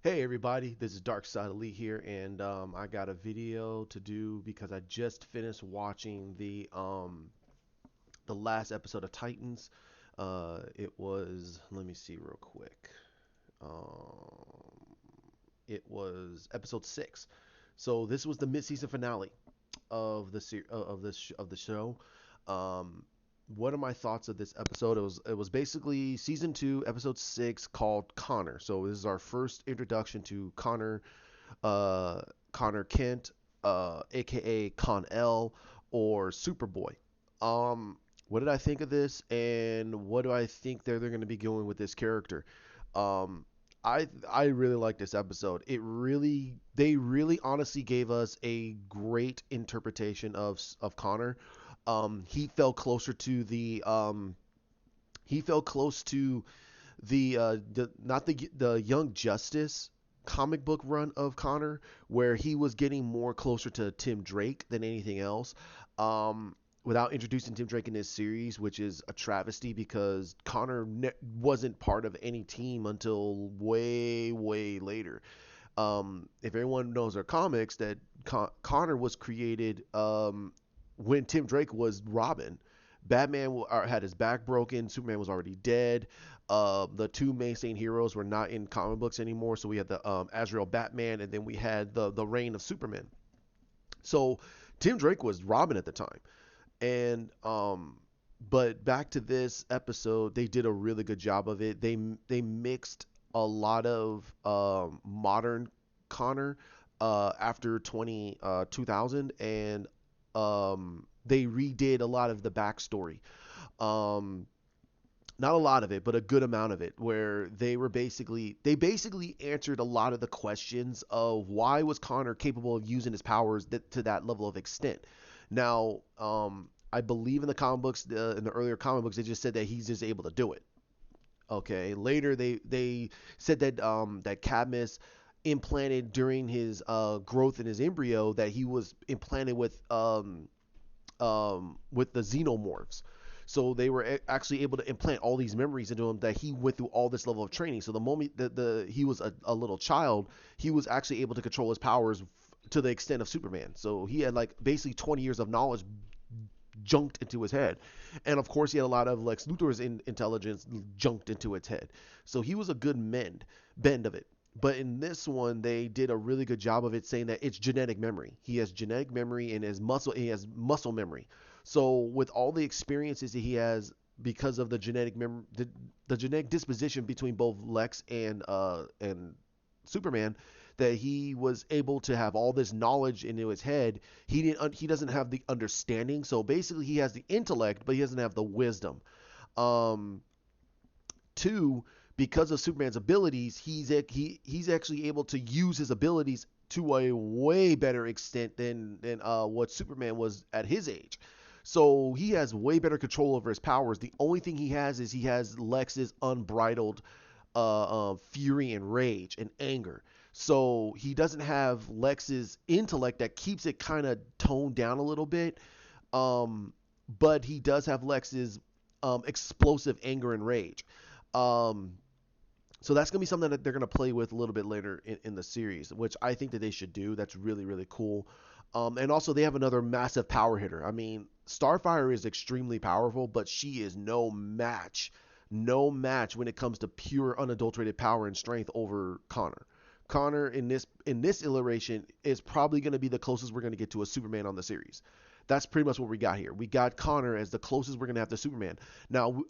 Hey everybody, this is Dark Side Elite here, and I got a video to do because I just finished watching the last episode of Titans. It was, let me see real quick. Um, it was episode 6. So this was the mid-season finale of of the show. Um, what are my thoughts of this episode? It was basically season 2, episode 6, called Connor. So this is our first introduction to Connor, uh, Connor Kent, aka Con L or Superboy. What did I think of this, and what do I think they're going to be going with this character? Um, I really like this episode. They really honestly gave us a great interpretation of Connor. He fell closer to he fell close to the not the Young Justice comic book run of Connor, where he was getting more closer to Tim Drake than anything else. Without introducing Tim Drake in this series, which is a travesty because Connor wasn't part of any team until way later. If everyone knows their comics, that Connor was created when Tim Drake was Robin. Batman had his back broken. Superman was already dead. The two mainstay heroes were not in comic books anymore. So we had the Azrael Batman, and then we had the reign of Superman. So Tim Drake was Robin at the time, and but back to this episode, they did a really good job of it. They mixed a lot of modern Connor after 2000, and they redid a lot of the backstory. Um, Not a lot of it, but a good amount of it, where they basically answered a lot of the questions of why was Connor capable of using his powers to that level of extent. Now, I believe in the comic books, in the earlier comic books, they just said that he's just able to do it. Okay. Later, they said that that Cadmus implanted during his growth in his embryo, that he was implanted with the xenomorphs. So they were actually able to implant all these memories into him, that he went through all this level of training. So the moment that he was a little child, he was actually able to control his powers to the extent of Superman. So he had like basically 20 years of knowledge junked into his head. And of course, he had a lot of Lex Luthor's intelligence junked into its head. So he was a good bend of it. But in this one, they did a really good job of it, saying that it's genetic memory. He has genetic memory, and he has muscle memory. So with all the experiences that he has, because of the the genetic disposition between both Lex and Superman, that he was able to have all this knowledge into his head. He doesn't have the understanding. So basically, he has the intellect, but he doesn't have the wisdom. Um, Two, because of Superman's abilities, he's actually able to use his abilities to a way better extent than what Superman was at his age. So he has way better control over his powers. The only thing he has Lex's unbridled fury and rage and anger. So he doesn't have Lex's intellect that keeps it kind of toned down a little bit. But he does have Lex's explosive anger and rage. Um, so that's gonna be something that they're gonna play with a little bit later in the series, which I think that they should do. That's really cool. And also they have another massive power hitter. I mean, Starfire is extremely powerful, but she is no match when it comes to pure unadulterated power and strength over Connor. Connor in this iteration is probably going to be the closest we're going to get to a Superman on the series. That's pretty much what we got here. We got Connor as the closest we're going to have to Superman. Now,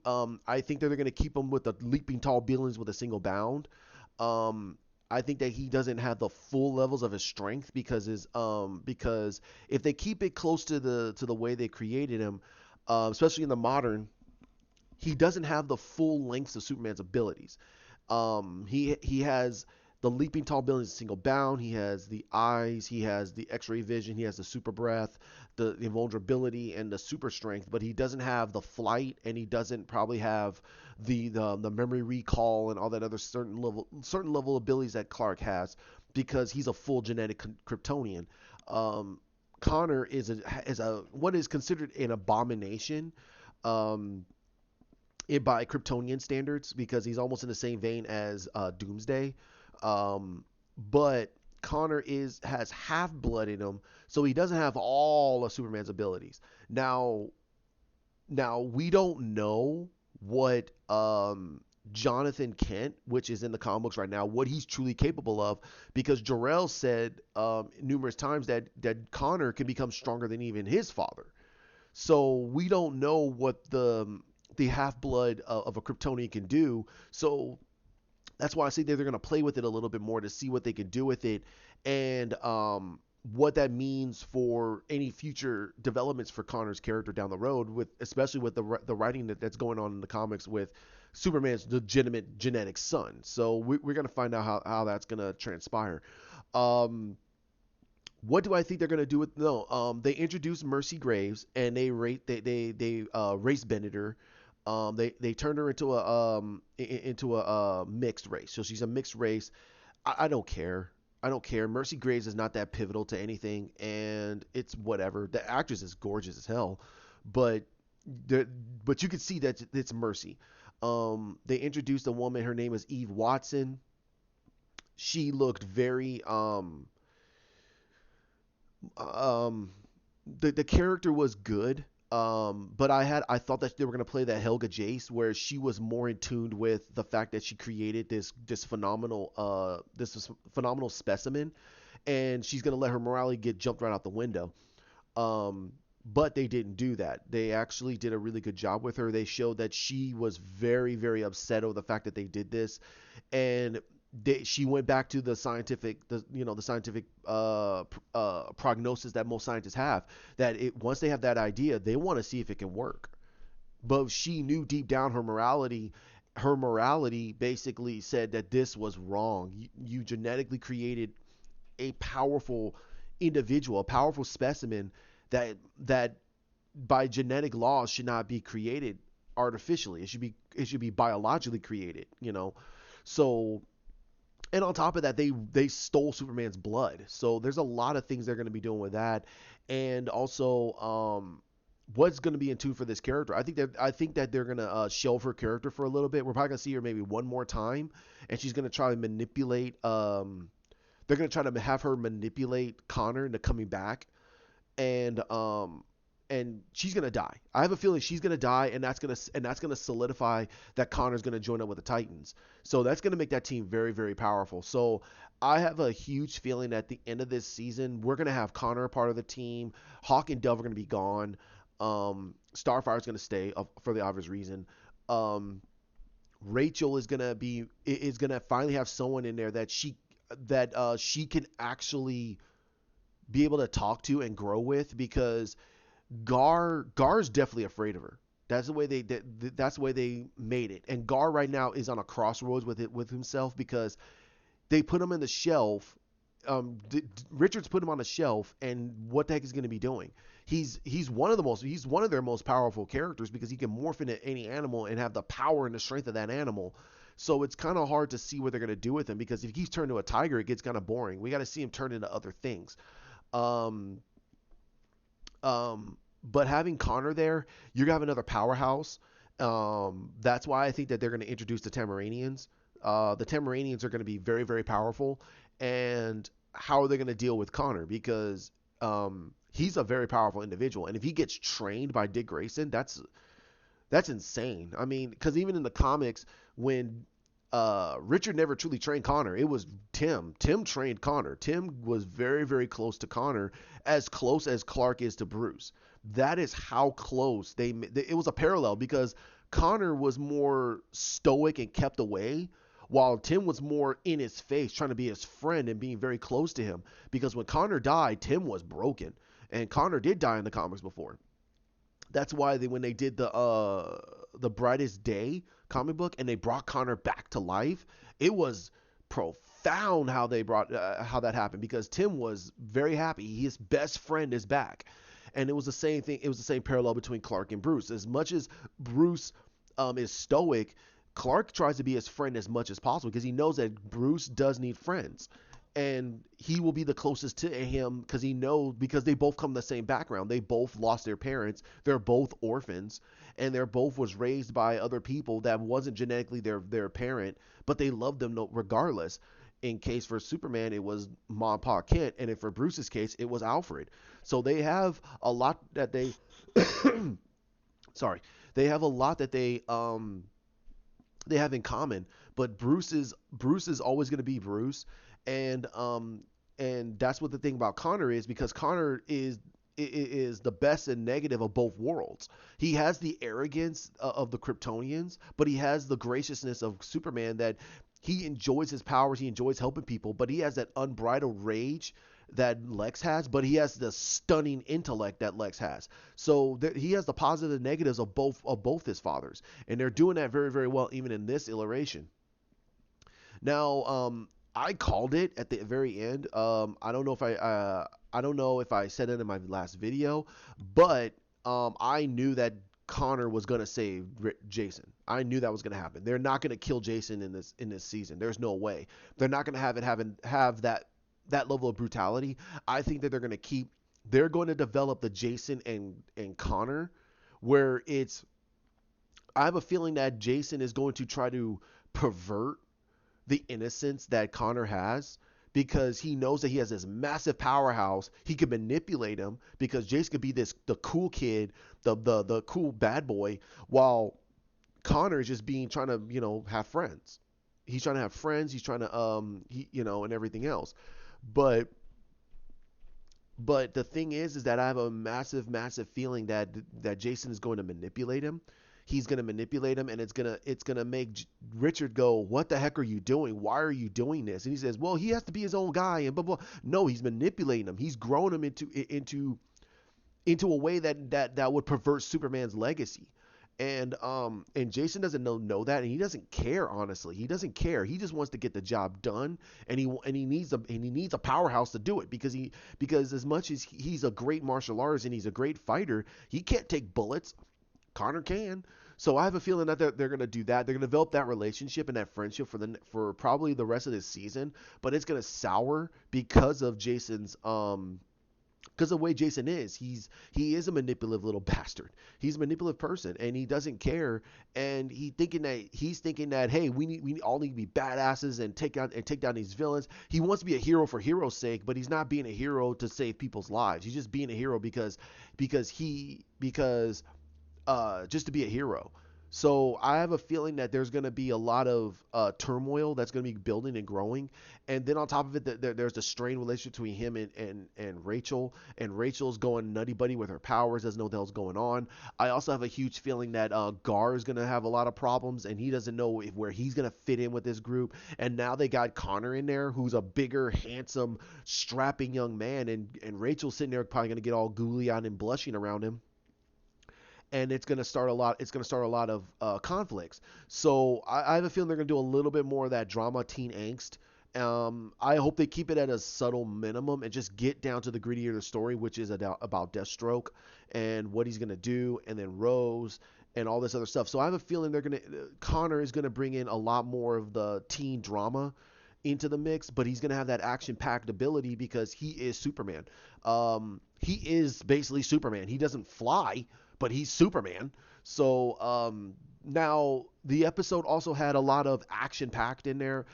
I think that they're going to keep him with the leaping tall buildings with a single bound. I think that he doesn't have the full levels of his strength because if they keep it close to the way they created him, especially in the modern, he doesn't have the full lengths of Superman's abilities. He has the leaping tall building is a single bound. He has the eyes. He has the X-ray vision. He has the super breath, the invulnerability, and the super strength. But he doesn't have the flight, and he doesn't probably have the memory recall and all that other certain level abilities that Clark has, because he's a full genetic Kryptonian. Connor is a what is considered an abomination. Um, by Kryptonian standards, because he's almost in the same vein as Doomsday. But Connor has half blood in him, so he doesn't have all of Superman's abilities. Now, we don't know what Jonathan Kent, which is in the comic books right now, what he's truly capable of, because Jor-El said numerous times that Connor can become stronger than even his father. So we don't know what the half blood of a Kryptonian can do. So that's why I say that they're going to play with it a little bit more to see what they can do with it, and what that means for any future developments for Connor's character down the road, with especially with the writing that's going on in the comics with Superman's legitimate genetic son. So we're going to find out how that's going to transpire. Um, what do I think they're going to do with no? They introduced Mercy Graves, and they race bended her. They turned her into a mixed race. So she's a mixed race. I don't care. I don't care. Mercy Graves is not that pivotal to anything, and it's whatever. The actress is gorgeous as hell, but but you can see that it's Mercy. They introduced a woman. Her name is Eve Watson. She looked very um the character was good. But I thought that they were gonna play that Helga Jace, where she was more in tune with the fact that she created this phenomenal specimen, and she's gonna let her morality get jumped right out the window. But they didn't do that. They actually did a really good job with her. They showed that she was very, very upset over the fact that they did this, and she went back to the scientific prognosis that most scientists have, that once they have that idea, they want to see if it can work. But she knew deep down her morality basically said that this was wrong. You genetically created a powerful individual, a powerful specimen that by genetic laws should not be created artificially. It should be biologically created. So, and on top of that, they stole Superman's blood. So there's a lot of things they're going to be doing with that, and also what's going to be in tune for this character. I think that they're going to shelve her character for a little bit. We're probably going to see her maybe one more time, and she's going to try to manipulate. They're going to try to have her manipulate Connor into coming back, and she's gonna die. I have a feeling she's gonna die, and that's gonna solidify that Connor's gonna join up with the Titans. So that's gonna make that team very, very powerful. So I have a huge feeling at the end of this season we're gonna have Connor a part of the team. Hawk and Dove are gonna be gone. Starfire's gonna stay for the obvious reason. Um, Rachel is gonna finally have someone in there that she can actually be able to talk to and grow with, because Gar's definitely afraid of her. That's the way they made it. And Gar right now is on a crossroads with himself, because they put him in the shelf. Richards put him on the shelf, and what the heck is going to be doing? He's one of their most powerful characters, because he can morph into any animal and have the power and the strength of that animal. So it's kind of hard to see what they're going to do with him, because if he's turned into a tiger, it gets kind of boring. We got to see him turn into other things. Um, but having Connor there, you're gonna have another powerhouse. That's why I think that they're gonna introduce the Tamaranians. The Tamaranians are gonna be very, very powerful, and how are they gonna deal with Connor? Because he's a very powerful individual, and if he gets trained by Dick Grayson, that's insane. I mean, because even in the comics, when Richard never truly trained Connor, it was Tim. Tim trained Connor. Tim was very, very close to Connor, as close as Clark is to Bruce. That is how close it was a parallel, because Connor was more stoic and kept away, while Tim was more in his face, trying to be his friend and being very close to him. Because when Connor died, Tim was broken, and Connor did die in the comics before. That's why when they did the Brightest Day comic book, and they brought Connor back to life, it was profound how that happened, because Tim was very happy. His best friend is back. And it was the same thing. It was the same parallel between Clark and Bruce. As much as Bruce is stoic, Clark tries to be his friend as much as possible, because he knows that Bruce does need friends, and he will be the closest to him, because they both come from the same background. They both lost their parents. They're both orphans, and they're both was raised by other people that wasn't genetically their parent, but they loved them regardless. in case for Superman, it was Ma and Pa Kent, and if for Bruce's case, it was Alfred. So they have a lot that they sorry, they have a lot that they have in common. But Bruce is always going to be Bruce, and that's what the thing about Connor is, because Connor is the best and negative of both worlds. He has the arrogance of the Kryptonians, but he has the graciousness of Superman, that he enjoys his powers, he enjoys helping people, but he has that unbridled rage that Lex has, but he has the stunning intellect that Lex has. So he has the positive and negatives of both his fathers, and they're doing that very very well even in this iteration. Now, I called it at the very end. I don't know if I said it in my last video, but I knew that Connor was gonna save Jason. I knew that was gonna happen. They're not gonna kill Jason in this season. There's no way. They're not gonna have that level of brutality. I think that they're going to develop the Jason and Connor, where it's I have a feeling that Jason is going to try to pervert the innocence that Connor has, because he knows that he has this massive powerhouse. He can manipulate him, because Jason could be the cool kid, the cool bad boy, while Connor is just being trying to have friends. He's trying to have friends. He's trying to and everything else. But the thing is that I have a massive, massive feeling that Jason is going to manipulate him. He's going to manipulate him, and it's gonna make Richard go, "What the heck are you doing? Why are you doing this?" And he says, "Well, he has to be his own guy," and blah blah. No, he's manipulating him. He's growing him into a way that would pervert Superman's legacy. And Jason doesn't know that, and he doesn't care. Honestly, he doesn't care. He just wants to get the job done, and he needs a powerhouse to do it, because as much as he's a great martial artist and he's a great fighter, he can't take bullets. Connor can. So I have a feeling that they're going to do that. They're going to develop that relationship and that friendship for probably the rest of this season, but it's going to sour because of Jason's because of the way Jason is. He is a manipulative little bastard. He's a manipulative person, and he doesn't care. And he's thinking that, hey, we all need to be badasses and take down these villains. He wants to be a hero for hero's sake, but he's not being a hero to save people's lives. He's just being a hero because just to be a hero. So I have a feeling that there's going to be a lot of turmoil that's going to be building and growing, and then on top of it, there's the strained relationship between him and Rachel, and Rachel's going nutty buddy with her powers, doesn't know what the hell's going on. I also have a huge feeling that Gar is going to have a lot of problems, and he doesn't know where he's going to fit in with this group. And now they got Connor in there, who's a bigger, handsome, strapping young man, and Rachel's sitting there probably going to get all googly-eyed and blushing around him, and it's going to start a lot. It's going to start a lot of conflicts. So I have a feeling they're going to do a little bit more of that drama, teen angst. I hope they keep it at a subtle minimum and just get down to the grittier of the story, which is about Deathstroke and what he's going to do, and then Rose and all this other stuff. So I have a feeling Connor is going to bring in a lot more of the teen drama into the mix, but he's going to have that action-packed ability because he is Superman. He is basically Superman. He doesn't fly, but he's Superman. So now the episode also had a lot of action packed in there,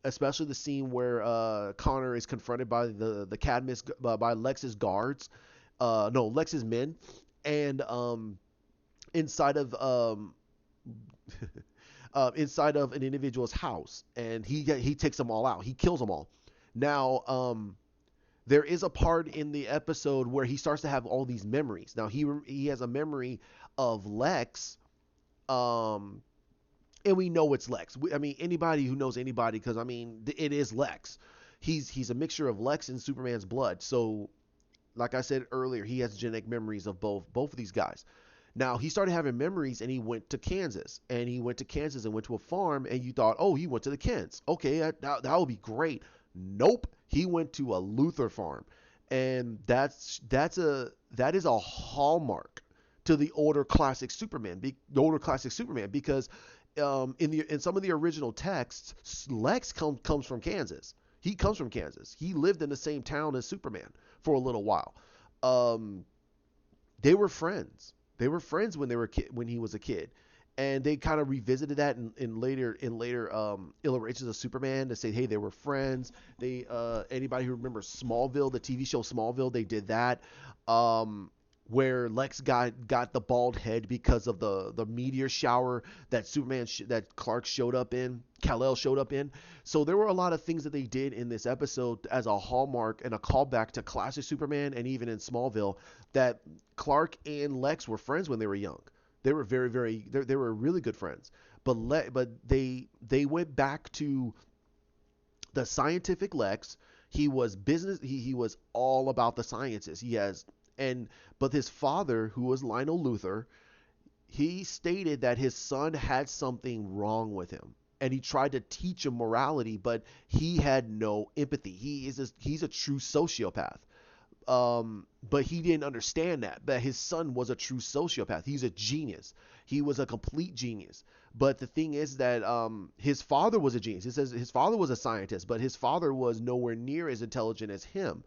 especially the scene where Connor is confronted by the Cadmus by Lex's guards, no Lex's men, and inside of inside of an individual's house, and he takes them all out. He kills them all. Now there is a part in the episode where he starts to have all these memories. Now he has a memory of Lex, and we know it's Lex. I mean, anybody who knows anybody, because I mean, it is Lex. He's a mixture of Lex and Superman's blood. So, like I said earlier, he has genetic memories of both of these guys. Now he started having memories, and he went to Kansas, and went to a farm, and you thought, oh, he went to the Kents. Okay, that would be great. Nope, he went to a Luthor farm, and that is a hallmark to the older classic Superman, because in some of the original texts, Lex comes from Kansas. He comes from Kansas. He lived in the same town as Superman for a little while. They were friends. They were friends when he was a kid, and they kind of revisited that in later iterations of Superman to say, hey, they were friends. They anybody who remembers Smallville, the TV show Smallville, they did that. Um, where Lex got the bald head because of the meteor shower that that Clark showed up in, Kal-El showed up in. So there were a lot of things that they did in this episode as a hallmark and a callback to classic Superman, and even in Smallville, that Clark and Lex were friends when they were young. They were they were really good friends. But they went back to the scientific Lex. He was business. He was all about the sciences. He has and but his father, who was Lionel Luthor, he stated that his son had something wrong with him, and he tried to teach him morality, but he had no empathy. He's a true sociopath. But he didn't understand that his son was a true sociopath. He's a genius. He was a complete genius. But the thing is that his father was a genius. It says his father was a scientist, but his father was nowhere near as intelligent as him.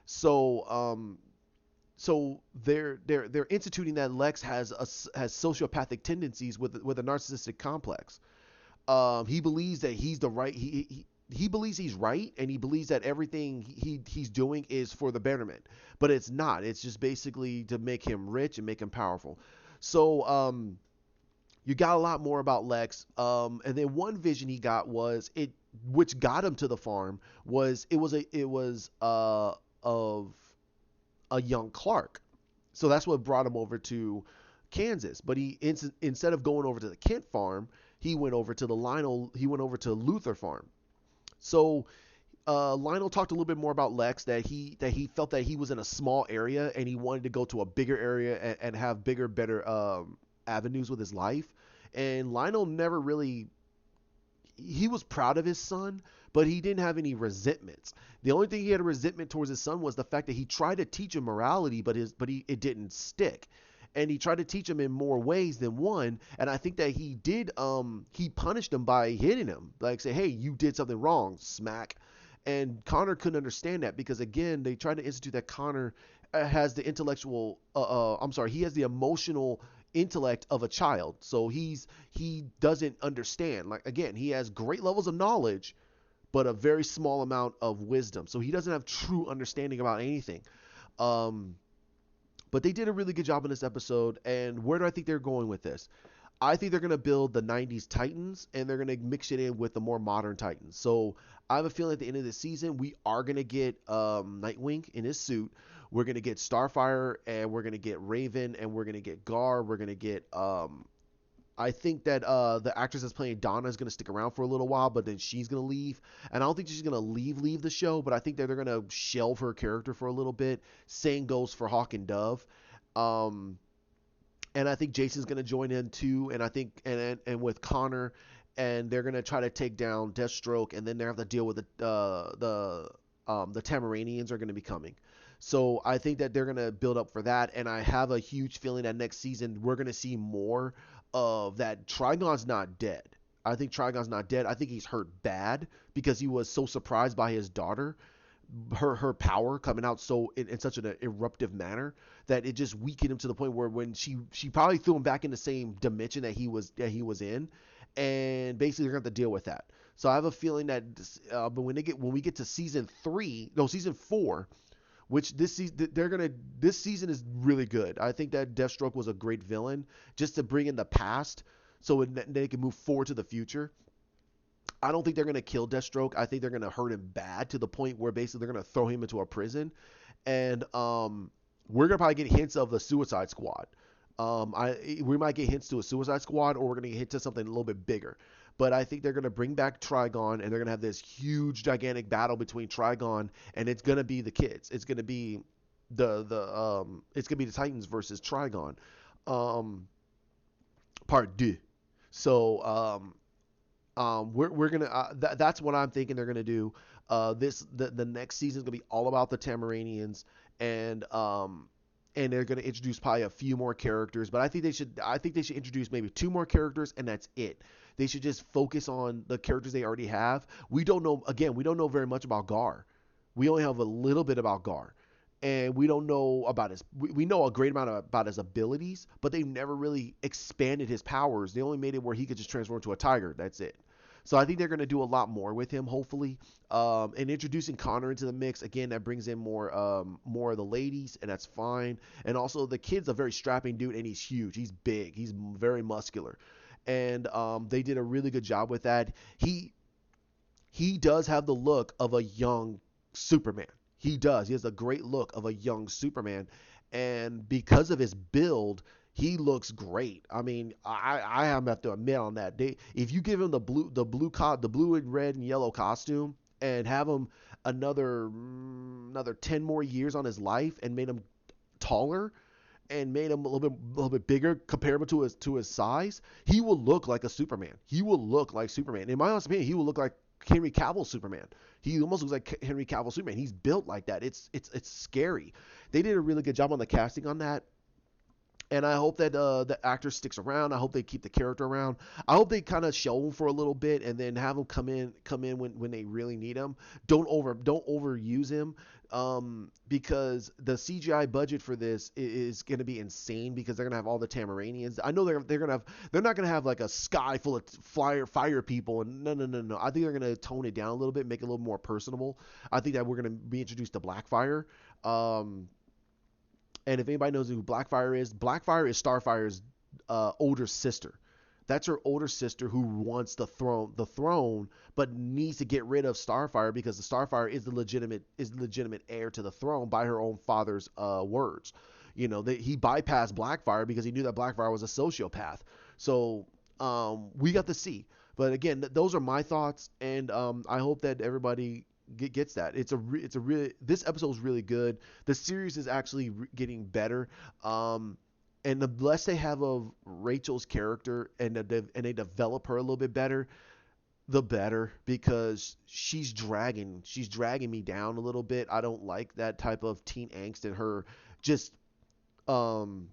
So they're instituting that Lex has sociopathic tendencies with a narcissistic complex. He believes that he's the right he believes he's right, and he believes that everything he's doing is for the betterment, but it's not. It's just basically to make him rich and make him powerful. So you got a lot more about Lex. And then one vision he got was it, which got him to the farm, was it was of a young Clark. So that's what brought him over to Kansas. But instead of going over to the Kent farm, he went over to Luther farm. So Lionel talked a little bit more about Lex, that he felt that he was in a small area and he wanted to go to a bigger area and have bigger, better avenues with his life. And Lionel never really, he was proud of his son, but he didn't have any resentments. The only thing he had a resentment towards his son was the fact that he tried to teach him morality, it didn't stick. And he tried to teach him in more ways than one. And I think that he punished him by hitting him, like say, hey, you did something wrong, smack. And Connor couldn't understand that because again, they tried to institute that Connor has the he has the emotional intellect of a child. So he doesn't understand. Like again, he has great levels of knowledge, but a very small amount of wisdom. So he doesn't have true understanding about anything. But they did a really good job in this episode. And where do I think they're going with this? I think they're going to build the 90s Titans, and they're going to mix it in with the more modern Titans. So I have a feeling at the end of the season, we are going to get Nightwing in his suit. We're going to get Starfire, and we're going to get Raven, and we're going to get Gar. We're going to get I think that the actress that's playing Donna is going to stick around for a little while, but then she's going to leave. And I don't think she's going to leave the show, but I think that they're going to shelve her character for a little bit. Same goes for Hawk and Dove. And I think Jason's going to join in too. And I think and with Connor, and they're going to try to take down Deathstroke, and then they have to deal with the Tamaranians are going to be coming. So I think that they're going to build up for that, and I have a huge feeling that next season we're going to see more of that. Trigon's not dead. I think Trigon's not dead. I think he's hurt bad because he was so surprised by his daughter, her power coming out so in such an eruptive manner that it just weakened him to the point where when she probably threw him back in the same dimension that he was in, and basically they're going to have to deal with that. So I have a feeling that but when we get to season 4, which this season is really good. I think that Deathstroke was a great villain just to bring in the past so they can move forward to the future. I don't think they're going to kill Deathstroke. I think they're going to hurt him bad to the point where basically they're going to throw him into a prison. And we're going to probably get hints of the Suicide Squad. We might get hints to a Suicide Squad, or we're going to get hints to something a little bit bigger. But I think they're going to bring back Trigon, and they're going to have this huge, gigantic battle between Trigon, and it's going to be the kids. It's going to be it's going to be the Titans versus Trigon, part 2. So we're gonna that's what I'm thinking they're gonna do. The next season is gonna be all about the Tamaranians, and they're gonna introduce probably a few more characters. But I think they should introduce maybe 2 more characters, and that's it. They should just focus on the characters they already have. We don't know very much about Gar. We only have a little bit about Gar. and we don't know about his. We know a great amount about his abilities, but they've never really expanded his powers. They only made it where he could just transform into a tiger. That's it. So I think they're going to do a lot more with him, hopefully. And introducing Connor into the mix again, that brings in more of the ladies, and that's fine. And also the kid's a very strapping dude, and he's huge. He's big. He's very muscular, and they did a really good job with that. He does have the look of a young Superman. He does. He has a great look of a young Superman, and because of his build, he looks great. I mean, I have to admit on that. If you give him the blue and red and yellow costume, and have him another 10 more years on his life, and made him taller, and made him a little bit bigger comparable to his size, he will look like a Superman. He will look like Superman. In my honest opinion, he will look like Henry Cavill Superman. He almost looks like Henry Cavill Superman. He's built like that. It's scary. They did a really good job on the casting on that. And I hope that the actor sticks around. I hope they keep the character around. I hope they kind of show him for a little bit, and then have him come in when they really need him. Don't overuse him, because the CGI budget for this is going to be insane, because they're going to have all the Tamaranians. I know they're not going to have like a sky full of fire people, and no. I think they're going to tone it down a little bit, make it a little more personable. I think that we're going to be introduced to Blackfire. And if anybody knows who Blackfire is Starfire's older sister. That's her older sister who wants the throne, but needs to get rid of Starfire, because the Starfire is the legitimate heir to the throne by her own father's words. He bypassed Blackfire because he knew that Blackfire was a sociopath. So we got to see. But again, those are my thoughts, and I hope that everybody gets that. This episode is really good. The series is actually getting better. And the less they have of Rachel's character, and they develop her a little bit better, the better, because she's dragging me down a little bit. I don't like that type of teen angst in her. Just um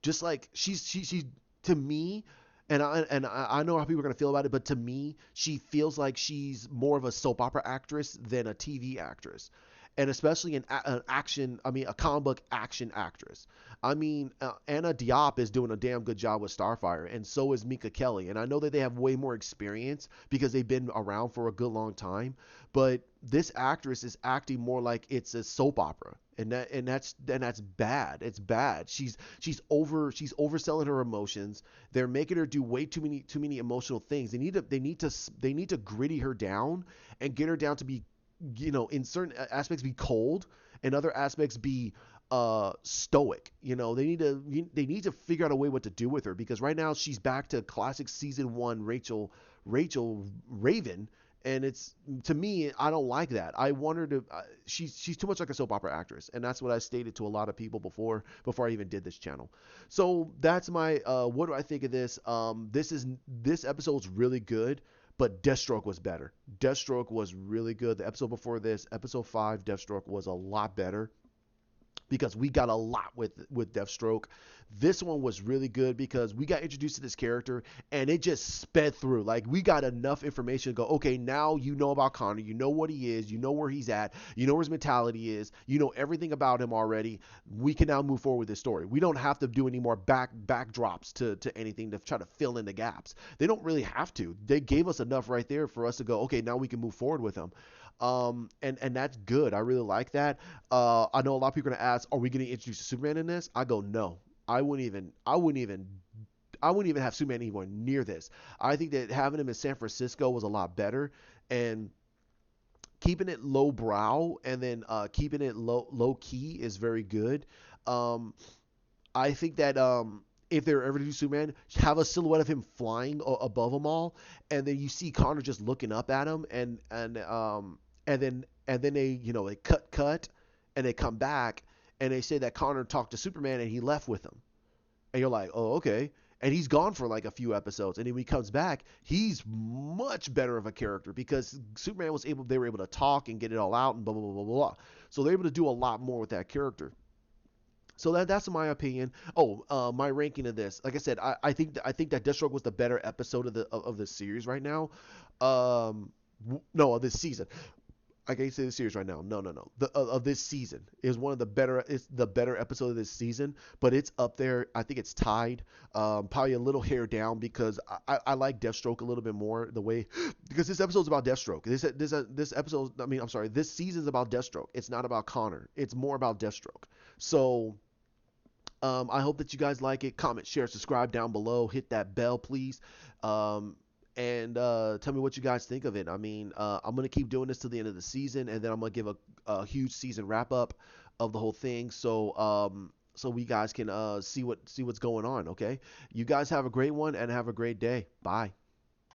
just like she's to me, and I know how people are gonna feel about it, but to me, she feels like she's more of a soap opera actress than a TV actress, and especially a comic book action actress. I mean, Anna Diop is doing a damn good job with Starfire, and so is Mika Kelly. And I know that they have way more experience because they've been around for a good long time, but this actress is acting more like it's a soap opera, and that's bad. It's bad. She's overselling her emotions. They're making her do way too many emotional things. They need to gritty her down, and get her down to be, in certain aspects be cold, and other aspects be stoic. They need to figure out a way what to do with her, because right now she's back to classic season 1 Rachel Raven, and it's, to me, I don't like that. I want her to she's too much like a soap opera actress, and that's what I stated to a lot of people before I even did this channel. So that's my what do I think of this. This episode's really good, but Deathstroke was better. Deathstroke was really good. The episode before this, episode 5, Deathstroke, was a lot better, because we got a lot with Deathstroke. This one was really good because we got introduced to this character, and it just sped through. Like, we got enough information to go, okay, now you know about Connor, you know what he is, you know where he's at, you know where his mentality is, you know everything about him already. We can now move forward with this story. We don't have to do any more backdrops to anything to try to fill in the gaps. They don't really have to. They gave us enough right there for us to go, okay, now we can move forward with him. And that's good. I really like that. I know a lot of people are gonna ask, are we gonna introduce Superman in this? I go, no. I wouldn't even have Superman anywhere near this. I think that having him in San Francisco was a lot better, and keeping it low brow, and then keeping it low key is very good. I think that if they're ever to do Superman, have a silhouette of him flying above them all, and then you see Connor just looking up at him, and then they cut, and they come back, and they say that Connor talked to Superman and he left with him, and you're like, oh, okay. And he's gone for like a few episodes, and then when he comes back, he's much better of a character, because Superman they were able to talk and get it all out, and blah blah blah blah blah. So they're able to do a lot more with that character. So that's my opinion. Oh, my ranking of this, like I said, I think that Deathstroke was the better episode of the series right now. No, of this season. I can't say the series right now. No, no, no. Of this season is one of the better. It's the better episode of this season, but it's up there. I think it's tied. Probably a little hair down because I like Deathstroke a little bit more. The way because this episode's about Deathstroke. This episode. I mean, I'm sorry. This season's about Deathstroke. It's not about Connor. It's more about Deathstroke. So I hope that you guys like it. Comment, share, subscribe down below. Hit that bell, please. Um, and tell me what you guys think of it. I mean, I'm gonna keep doing this till the end of the season, and then I'm gonna give a huge season wrap up of the whole thing. So we guys can see what's going on. Okay, you guys have a great one and have a great day. Bye.